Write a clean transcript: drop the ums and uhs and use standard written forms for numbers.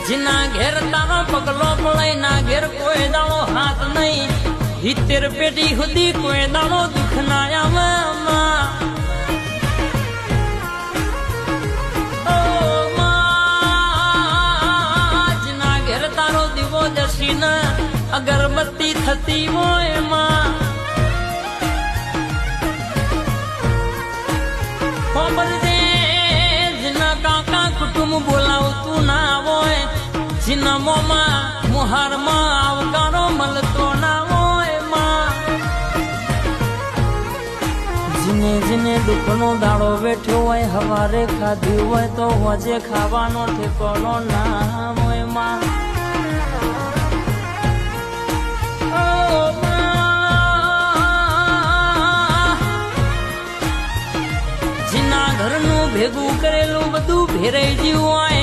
જીના ઘેર તારો પગલો પડાય ના ઘેર કોઈ દાડો હાથ નહીં 70 પેટી સુધી કોઈ દાડો દુઃખ ના આવે જીના ઘેર તારો દીવો જશી ને અગરબત્તી થતી હોય માં જીના કાકા કુટુંબ બોલાવતું ના હોય જીના મોમાં મુહારમાં આવકારો મળતો ના હોય માં જીને જીને દુઃખનો દાડો બેઠ્યો હોય હવારે ખાધું હોય તો હોજે ખાવાનો ઠેકાણો ના હોય માં ઘરનું ભેગું કરેલું બધું ભેરાઈ ગયું હોય